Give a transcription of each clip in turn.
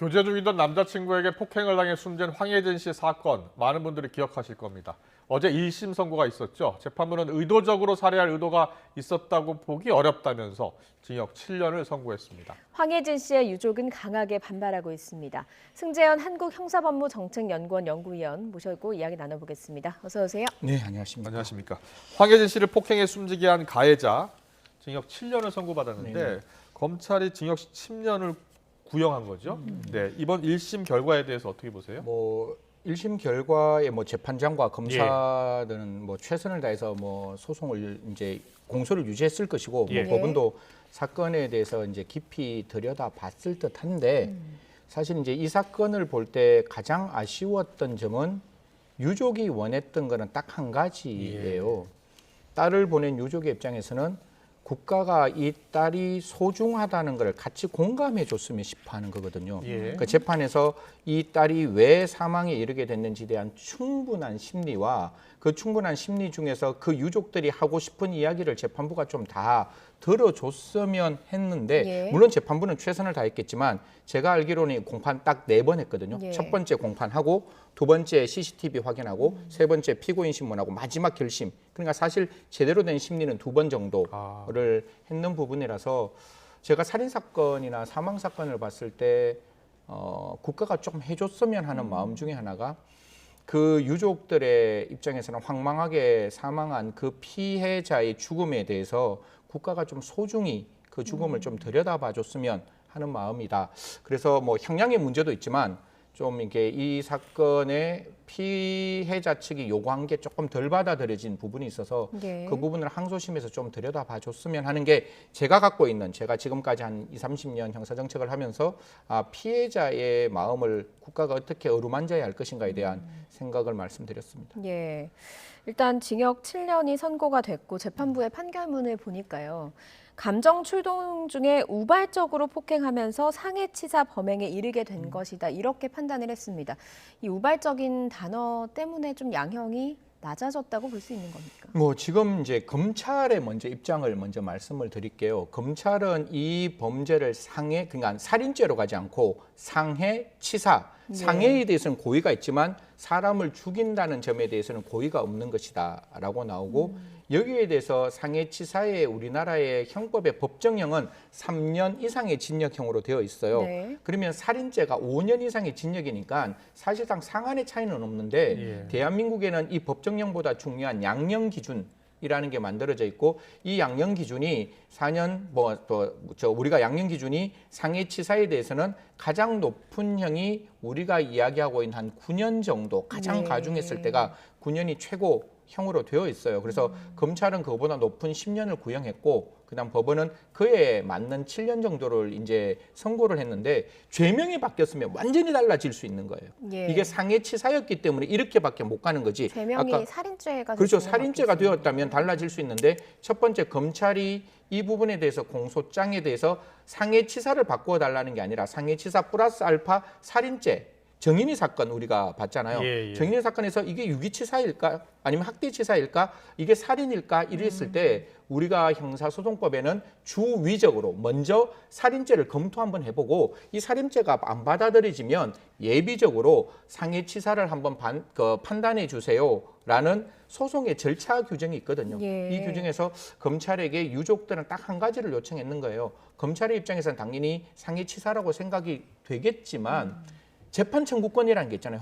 교제 중이던 남자친구에게 폭행을 당해 숨진 황예진 씨 사건, 많은 분들이 기억하실 겁니다. 어제 1심 선고가 있었죠. 재판부는 의도적으로 살해할 의도가 있었다고 보기 어렵다면서 징역 7년을 선고했습니다. 황예진 씨의 유족은 강하게 반발하고 있습니다. 승재현 한국형사법무정책연구원 연구위원 모시고 이야기 나눠보겠습니다. 어서 오세요. 네, 안녕하십니까. 안녕하십니까. 황예진 씨를 폭행해 숨지게 한 가해자, 징역 7년을 선고받았는데 네. 검찰이 징역 10년을 구형한 거죠. 네, 이번 1심 결과에 대해서 어떻게 보세요? 1심 결과에 재판장과 검사들은 최선을 다해서 소송을 이제 공소를 유지했을 것이고 예. 법원도 사건에 대해서 이제 깊이 들여다봤을 듯한데 사실 이제 이 사건을 볼 때 가장 아쉬웠던 점은 유족이 원했던 거는 딱 한 가지예요. 딸을 보낸 유족의 입장에서는 국가가 이 딸이 소중하다는 걸 같이 공감해 줬으면 싶어 하는 거거든요. 그러니까 재판에서 이 딸이 왜 사망에 이르게 됐는지에 대한 충분한 심리와 그 충분한 심리 중에서 그 유족들이 하고 싶은 이야기를 재판부가 좀 다 들어줬으면 했는데 물론 재판부는 최선을 다했겠지만 제가 알기로는 공판 딱 4번 했거든요. 첫 번째 공판하고 두 번째 CCTV 확인하고 세 번째 피고인 신문하고 마지막 결심. 그러니까 사실 제대로 된 심리는 2번 정도를 했는 부분이라서 제가 살인사건이나 사망사건을 봤을 때 국가가 좀 해줬으면 하는 마음 중에 하나가 그 유족들의 입장에서는 황망하게 사망한 그 피해자의 죽음에 대해서 국가가 좀 소중히 그 죽음을 좀 들여다봐 줬으면 하는 마음이다. 그래서 형량의 문제도 있지만 좀 이게 이 사건의 피해자 측이 요구한 게 조금 덜 받아들여진 부분이 있어서 그 부분을 항소심에서 좀 들여다봐 줬으면 하는 게 제가 갖고 있는 제가 지금까지 한 20, 30년 형사정책을 하면서 피해자의 마음을 국가가 어떻게 어루만져야 할 것인가에 대한 생각을 말씀드렸습니다. 예. 일단 징역 7년이 선고가 됐고 재판부의 판결문을 보니까요. 감정 출동 중에 우발적으로 폭행하면서 상해치사 범행에 이르게 된 것이다. 이렇게 판단을 했습니다. 이 우발적인 단어 때문에 좀 양형이 낮아졌다고 볼 수 있는 겁니까? 지금 이제 검찰의 입장을 먼저 말씀을 드릴게요. 검찰은 이 범죄를 그러니까 살인죄로 가지 않고 상해, 치사, 상해에 대해서는 고의가 있지만 사람을 죽인다는 점에 대해서는 고의가 없는 것이다라고 나오고 여기에 대해서 상해치사의 우리나라의 형법의 법정형은 3년 이상의 징역형으로 되어 있어요. 그러면 살인죄가 5년 이상의 징역이니까 사실상 상한의 차이는 없는데 대한민국에는 이 법정형보다 중요한 양형 기준이라는 게 만들어져 있고 이 양형 기준이 4년 우리가 양형 기준이 상해치사에 대해서는 가장 높은 형이 우리가 이야기하고 있는 한 9년 정도 가장 가중했을 때가 9년이 최고 형으로 되어 있어요. 그래서 검찰은 그거보다 높은 10년을 구형했고 그다음 법원은 그에 맞는 7년 정도를 이제 선고를 했는데 죄명이 바뀌었으면 완전히 달라질 수 있는 거예요. 이게 상해치사였기 때문에 이렇게밖에 못 가는 거지. 죄명이 살인죄가 그렇죠. 살인죄가 되었다면 달라질 수 있는데 첫 번째 검찰이 이 부분에 대해서 공소장에 대해서 상해치사를 바꾸어 달라는 게 아니라 상해치사 플러스 알파 살인죄 정인이 사건 우리가 봤잖아요. 정인이 사건에서 이게 유기치사일까 아니면 학대치사일까 이게 살인일까 이랬을 때 우리가 형사소송법에는 주위적으로 먼저 살인죄를 검토 한번 해보고 이 살인죄가 안 받아들여지면 예비적으로 상해치사를 한번 판단해 주세요라는 소송의 절차 규정이 있거든요. 이 규정에서 검찰에게 유족들은 딱 한 가지를 요청했는 거예요. 검찰의 입장에서는 당연히 상해치사라고 생각이 되겠지만 재판 청구권이라는 게 있잖아요.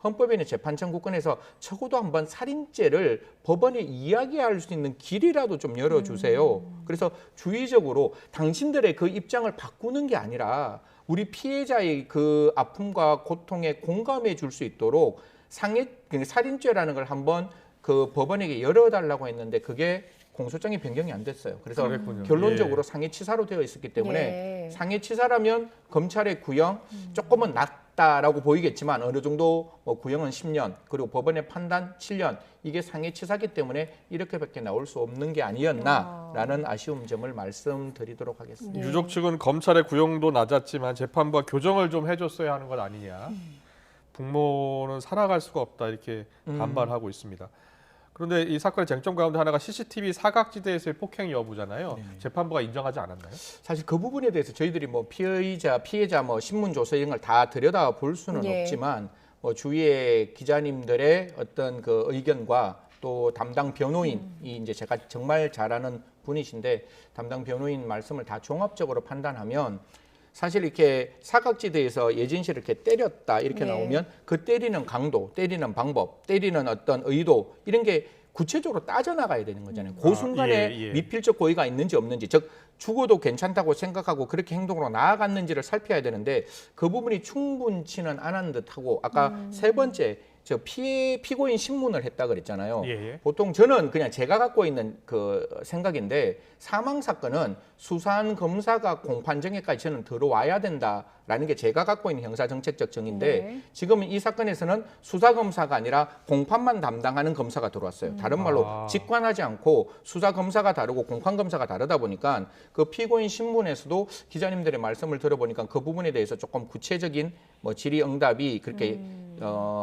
헌법에는 재판 청구권에서 적어도 한번 살인죄를 법원에 이야기할 수 있는 길이라도 좀 열어주세요. 그래서 주의적으로 당신들의 그 입장을 바꾸는 게 아니라 우리 피해자의 그 아픔과 고통에 공감해 줄 수 있도록 살인죄라는 걸 한번 그 법원에게 열어달라고 했는데 그게 공소장이 변경이 안 됐어요. 그래서 결론적으로 상해치사로 되어 있었기 때문에 상해치사라면 검찰의 구형 조금은 낮다라고 보이겠지만 어느 정도 구형은 10년 그리고 법원의 판단 7년 이게 상해치사기 때문에 이렇게밖에 나올 수 없는 게 아니었나라는 아쉬운 점을 말씀드리도록 하겠습니다. 유족 측은 검찰의 구형도 낮았지만 재판부가 교정을 좀 해줬어야 하는 것 아니냐. 부모는 살아갈 수가 없다 이렇게 반발하고 있습니다. 그런데 이 사건의 쟁점 가운데 하나가 CCTV 사각지대에서의 폭행 여부잖아요. 재판부가 인정하지 않았나요? 사실 그 부분에 대해서 저희들이 뭐 피해자 뭐 신문 조서 이런 걸 다 들여다 볼 수는 예. 없지만 뭐 주위의 기자님들의 어떤 그 의견과 또 담당 변호인이 이제 제가 정말 잘 아는 분이신데 담당 변호인 말씀을 다 종합적으로 판단하면 사실 이렇게 사각지대에서 예진 씨를 이렇게 때렸다 이렇게 네. 나오면 그 때리는 강도, 때리는 방법, 때리는 어떤 의도 이런 게 구체적으로 따져나가야 되는 거잖아요. 그 순간에 예. 미필적 고의가 있는지 없는지, 즉 죽어도 괜찮다고 생각하고 그렇게 행동으로 나아갔는지를 살펴야 되는데 그 부분이 충분치는 않은 듯하고 아까 세 번째 저 피고인 신문을 했다 그랬잖아요. 예. 보통 저는 그냥 제가 갖고 있는 그 생각인데 사망 사건은 수사한 검사가 공판정에까지 저는 들어와야 된다라는 게 제가 갖고 있는 형사정책적 정의인데 네. 지금 이 사건에서는 수사 검사가 아니라 공판만 담당하는 검사가 들어왔어요. 다른 말로 직관하지 않고 수사 검사가 다르고 공판 검사가 다르다 보니까 그 피고인 신문에서도 기자님들의 말씀을 들어보니까 그 부분에 대해서 조금 구체적인 뭐 질의응답이 그렇게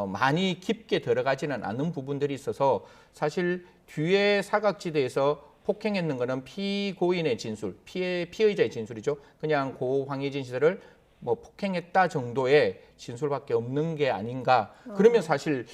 많이 깊게 들어가지는 않은 부분들이 있어서 사실 뒤에 사각지대에서 폭행했는 거는 피고인의 진술, 피의자의 진술이죠. 그냥 고 황예진 씨를 뭐 폭행했다 정도의 진술밖에 없는 게 아닌가. 그러면 사실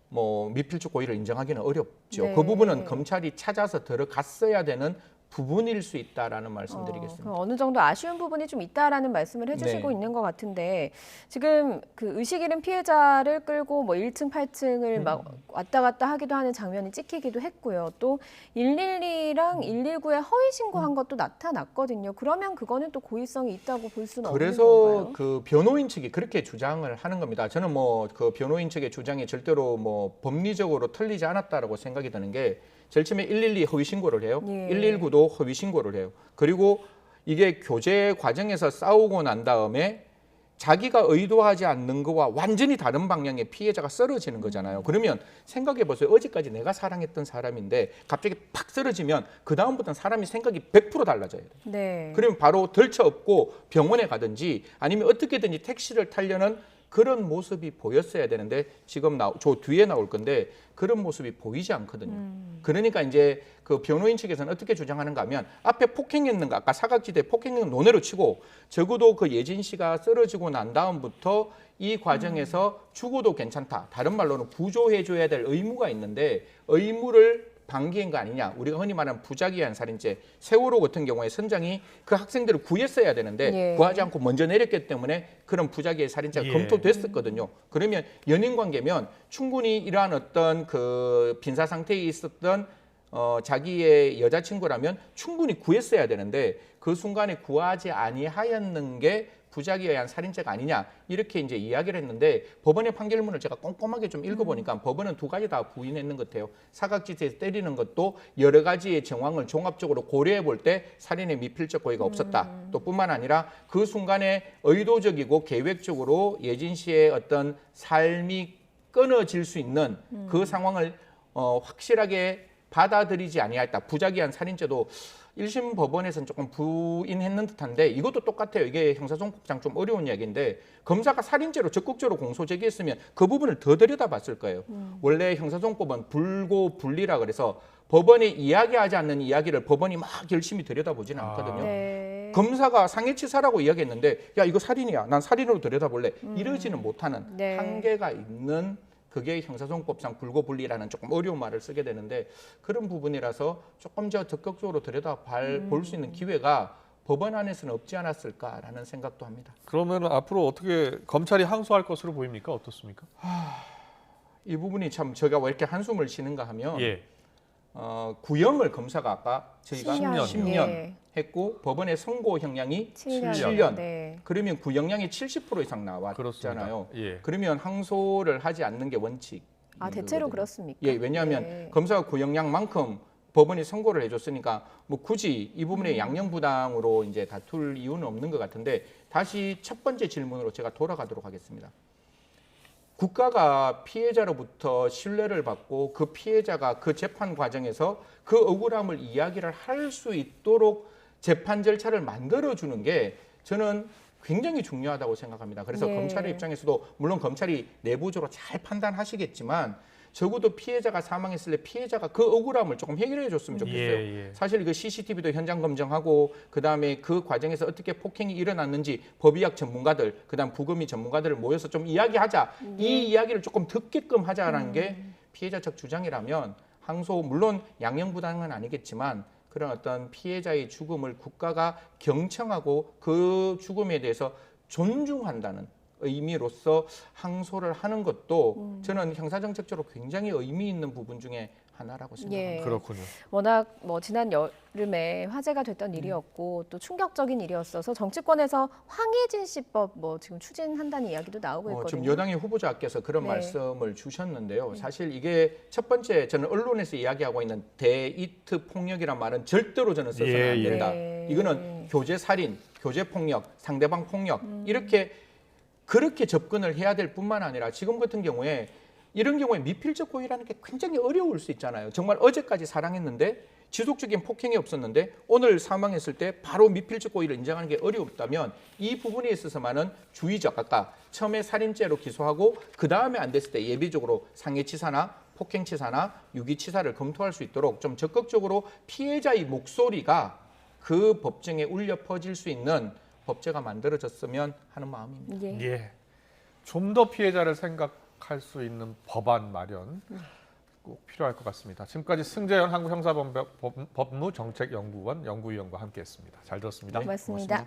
뭐 미필적 고의를 인정하기는 어렵죠. 네. 그 부분은 검찰이 찾아서 들어갔어야 되는 부분일 수 있다라는 말씀드리겠습니다. 그럼 어느 정도 아쉬운 부분이 좀 있다라는 말씀을 해주시고 네. 있는 것 같은데 지금 그 의식 잃은 피해자를 끌고 뭐 1층, 8층을 막 왔다 갔다 하기도 하는 장면이 찍히기도 했고요. 또 112랑 119에 허위 신고한 것도 나타났거든요. 그러면 그거는 또 고의성이 있다고 볼 수는 없는 그래서 건가요? 그 변호인 측이 그렇게 주장을 하는 겁니다. 저는 뭐 그 변호인 측의 주장이 절대로 뭐 법리적으로 틀리지 않았다라고 생각이 드는 게 제일 처음에 112 허위 신고를 해요. 예. 119도 허위 신고를 해요. 그리고 이게 교제 과정에서 싸우고 난 다음에 자기가 의도하지 않는 거와 완전히 다른 방향의 피해자가 쓰러지는 거잖아요. 그러면 생각해 보세요. 어제까지 내가 사랑했던 사람인데 갑자기 팍 쓰러지면 그 다음부터는 사람이 생각이 100% 달라져야 돼요. 네. 그러면 바로 덜쳐업고 병원에 가든지 아니면 어떻게든지 택시를 타려는 그런 모습이 보였어야 되는데 지금 저 뒤에 나올 건데 그런 모습이 보이지 않거든요. 그러니까 이제 그 변호인 측에서는 어떻게 주장하는가 하면 앞에 폭행했는가 아까 사각지대 폭행은 논외로 치고 적어도 그 예진 씨가 쓰러지고 난 다음부터 이 과정에서 죽어도 괜찮다. 다른 말로는 구조해줘야 될 의무가 있는데 의무를 방기한 거 아니냐. 우리가 흔히 말하는 부작위한 살인죄. 세월호 같은 경우에 선장이 그 학생들을 구했어야 되는데 예. 구하지 않고 먼저 내렸기 때문에 그런 부작위의 살인죄가 예. 검토됐었거든요. 그러면 연인 관계면 충분히 이러한 어떤 그 빈사 상태에 있었던 자기의 여자친구라면 충분히 구했어야 되는데 그 순간에 구하지 아니하였는 게 부작위에 의한 살인죄가 아니냐 이렇게 이제 이야기를 했는데 법원의 판결문을 제가 꼼꼼하게 좀 읽어보니까 법원은 두 가지 다 부인했는 것 같아요. 사각지대에서 때리는 것도 여러 가지의 정황을 종합적으로 고려해 볼 때 살인의 미필적 고의가 없었다. 또 뿐만 아니라 그 순간에 의도적이고 계획적으로 예진 씨의 어떤 삶이 끊어질 수 있는 그 상황을 확실하게 받아들이지 아니하였다. 부작위한 살인죄도 1심 법원에서는 조금 부인했는 듯한데 이것도 똑같아요. 이게 형사소송법상 좀 어려운 이야기인데 검사가 살인죄로 적극적으로 공소 제기했으면 그 부분을 더 들여다봤을 거예요. 원래 형사소송법은 불고불리라 그래서 법원이 이야기하지 않는 이야기를 법원이 막 열심히 들여다보지는 않거든요. 네. 검사가 상해치사라고 이야기했는데 야 이거 살인이야. 난 살인으로 들여다볼래. 이러지는 못하는 네. 한계가 있는 그게 형사소송법상 불고불리라는 조금 어려운 말을 쓰게 되는데 그런 부분이라서 조금 더 적극적으로 들여다볼 수 있는 기회가 법원 안에서는 없지 않았을까라는 생각도 합니다. 그러면 앞으로 어떻게 검찰이 항소할 것으로 보입니까? 어떻습니까? 이 부분이 참 제가 왜 이렇게 한숨을 쉬는가 하면 예. 구형을 검사가 아까 저희가 10년 예. 했고 법원의 선고 형량이 7년. 7년. 네. 그러면 구형량이 70% 이상 나왔잖아요. 그렇습니다. 예. 그러면 항소를 하지 않는 게 원칙. 아, 대체로 그렇습니까? 예, 왜냐하면 네. 검사가 구형량만큼 법원이 선고를 해줬으니까 뭐 굳이 이 부분에 양형부당으로 이제 다툴 이유는 없는 것 같은데 다시 첫 번째 질문으로 제가 돌아가도록 하겠습니다. 국가가 피해자로부터 신뢰를 받고 그 피해자가 그 재판 과정에서 그 억울함을 이야기를 할 수 있도록 재판 절차를 만들어주는 게 저는 굉장히 중요하다고 생각합니다. 그래서 네. 검찰의 입장에서도 물론 검찰이 내부적으로 잘 판단하시겠지만 적어도 피해자가 사망했을 때 피해자가 그 억울함을 조금 해결해 줬으면 좋겠어요. 예. 사실 그 CCTV도 현장 검증하고 그다음에 그 과정에서 어떻게 폭행이 일어났는지 법의학 전문가들, 그다음 부검의 전문가들을 모여서 좀 이야기하자. 이 이야기를 조금 듣게끔 하자라는 게 피해자 측 주장이라면 항소 물론 양형부당은 아니겠지만 그런 어떤 피해자의 죽음을 국가가 경청하고 그 죽음에 대해서 존중한다는 의미로서 항소를 하는 것도 저는 형사정책적으로 굉장히 의미 있는 부분 중에 하나라고 생각합니다. 예. 그렇군요. 워낙 뭐 지난 여름에 화제가 됐던 일이었고 또 충격적인 일이었어서 정치권에서 황혜진 씨법 뭐 지금 추진한다는 이야기도 나오고 있거든요. 지금 여당의 후보자께서 그런 네. 말씀을 주셨는데요. 사실 이게 첫 번째 저는 언론에서 이야기하고 있는 데이트 폭력이란 말은 절대로 저는 써서는 예, 안 예. 된다. 네. 이거는 교제 살인, 교제 폭력, 상대방 폭력 이렇게 그렇게 접근을 해야 될 뿐만 아니라 지금 같은 경우에 이런 경우에 미필적 고의라는 게 굉장히 어려울 수 있잖아요. 정말 어제까지 사랑했는데 지속적인 폭행이 없었는데 오늘 사망했을 때 바로 미필적 고의를 인정하는 게 어렵다면 이 부분에 있어서만은 주의적 아까 처음에 살인죄로 기소하고 그 다음에 안 됐을 때 예비적으로 상해치사나 폭행치사나 유기치사를 검토할 수 있도록 좀 적극적으로 피해자의 목소리가 그 법정에 울려 퍼질 수 있는 법제가 만들어졌으면 하는 마음입니다. 예. 예. 좀 더 피해자를 생각할 수 있는 법안 마련 꼭 필요할 것 같습니다. 지금까지 승재현 한국형사법무정책연구원 연구위원과 함께했습니다. 잘 들었습니다. 고맙습니다.